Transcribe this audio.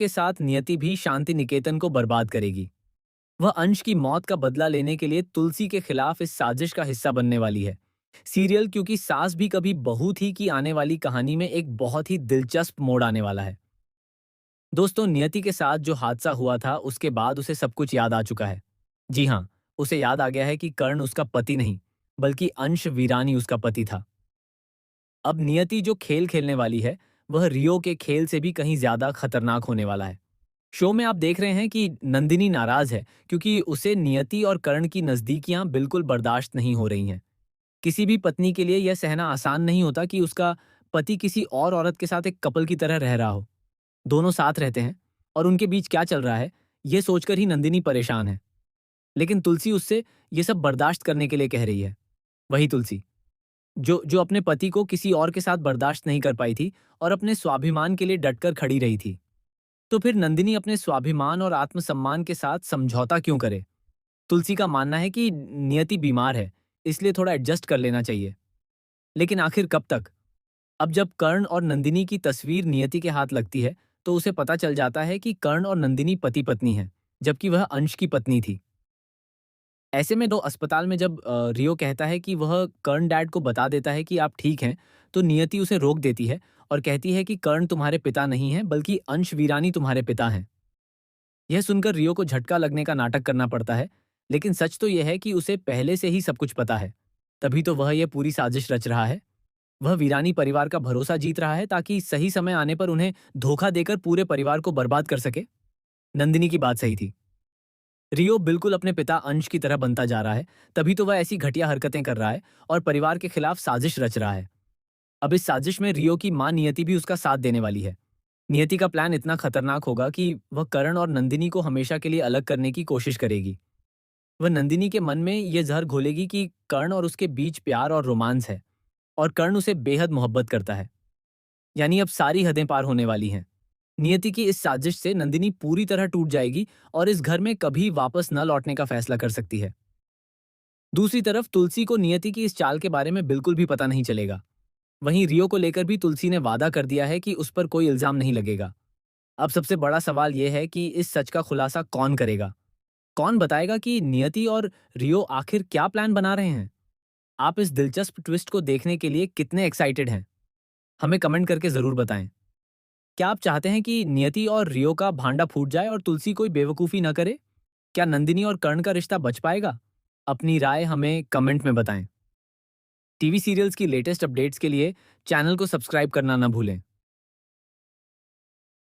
के साथ नियति भी शांति निकेतन को बर्बाद करेगी। वह अंश की मौत का बदला लेने के लिए तुलसी के खिलाफ इस साजिश का हिस्सा बनने वाली है। सीरियल क्योंकि सास भी कभी बहू थी की आने वाली कहानी में एक बहुत ही दिलचस्प मोड़ आने वाला है। दोस्तों, नियति के साथ जो हादसा हुआ था उसके बाद उसे सब कुछ याद आ चुका है। जी हाँ, उसे याद आ गया है कि कर्ण उसका पति नहीं, बल्कि अंश वीरानी उसका पति था। अब नियति जो खेल खेलने वाली है, वह रियो के खेल से भी कहीं ज्यादा खतरनाक होने वाला है। शो में आप देख रहे हैं कि नंदिनी नाराज है क्योंकि उसे नियति और कर्ण की नजदीकियां बिल्कुल बर्दाश्त नहीं हो रही हैं। किसी भी पत्नी के लिए यह सहना आसान नहीं होता कि उसका पति किसी और औरत के साथ एक कपल की तरह रह रहा हो। दोनों साथ रहते हैं और उनके बीच क्या चल रहा है, यह सोचकर ही नंदिनी परेशान है। लेकिन तुलसी उससे ये सब बर्दाश्त करने के लिए कह रही है। वही तुलसी जो जो अपने पति को किसी और के साथ बर्दाश्त नहीं कर पाई थी और अपने स्वाभिमान के लिए डटकर खड़ी रही थी। तो फिर नंदिनी अपने स्वाभिमान और आत्मसम्मान के साथ समझौता क्यों करे? तुलसी का मानना है कि नियति बीमार है, इसलिए थोड़ा एडजस्ट कर लेना चाहिए। लेकिन आखिर कब तक? अब जब कर्ण और नंदिनी की तस्वीर नियति के हाथ लगती है, तो उसे पता चल जाता है कि कर्ण और नंदिनी पति पत्नी हैं, जबकि वह अंश की पत्नी थी। ऐसे में अस्पताल में जब रियो कहता है कि वह कर्ण डैड को बता देता है कि आप ठीक हैं, तो नियति उसे रोक देती है और कहती है कि कर्ण तुम्हारे पिता नहीं हैं, बल्कि अंश वीरानी तुम्हारे पिता हैं। यह सुनकर रियो को झटका लगने का नाटक करना पड़ता है, लेकिन सच तो यह है कि उसे पहले से ही सब कुछ पता है। तभी तो वह यह पूरी साजिश रच रहा है। वह वीरानी परिवार का भरोसा जीत रहा है ताकि सही समय आने पर उन्हें धोखा देकर पूरे परिवार को बर्बाद कर सके। नंदिनी की बात सही थी। रियो बिल्कुल अपने पिता अंश की तरह बनता जा रहा है, तभी तो वह ऐसी घटिया हरकतें कर रहा है और परिवार के खिलाफ साजिश रच रहा है। अब इस साजिश में रियो की मां नियति भी उसका साथ देने वाली है। नियति का प्लान इतना खतरनाक होगा कि वह करण और नंदिनी को हमेशा के लिए अलग करने की कोशिश करेगी। वह नंदिनी के मन में यह जहर घोलेगी कि कर्ण और उसके बीच प्यार और रोमांस है और कर्ण उसे बेहद मोहब्बत करता है। यानी अब सारी हदें पार होने वाली हैं। नियति की इस साजिश से नंदिनी पूरी तरह टूट जाएगी और इस घर में कभी वापस न लौटने का फैसला कर सकती है। दूसरी तरफ तुलसी को नियति की इस चाल के बारे में बिल्कुल भी पता नहीं चलेगा। वहीं रियो को लेकर भी तुलसी ने वादा कर दिया है कि उस पर कोई इल्जाम नहीं लगेगा। अब सबसे बड़ा सवाल यह है कि इस सच का खुलासा कौन करेगा? कौन बताएगा कि नियति और रियो आखिर क्या प्लान बना रहे हैं? आप इस दिलचस्प ट्विस्ट को देखने के लिए कितने एक्साइटेड हैं? हमें कमेंट करके जरूर बताएं। क्या आप चाहते हैं कि नियति और रियो का भांडा फूट जाए और तुलसी कोई बेवकूफ़ी न करे? क्या नंदिनी और कर्ण का रिश्ता बच पाएगा? अपनी राय हमें कमेंट में बताएं। टीवी सीरियल्स की लेटेस्ट अपडेट्स के लिए चैनल को सब्सक्राइब करना न भूलें।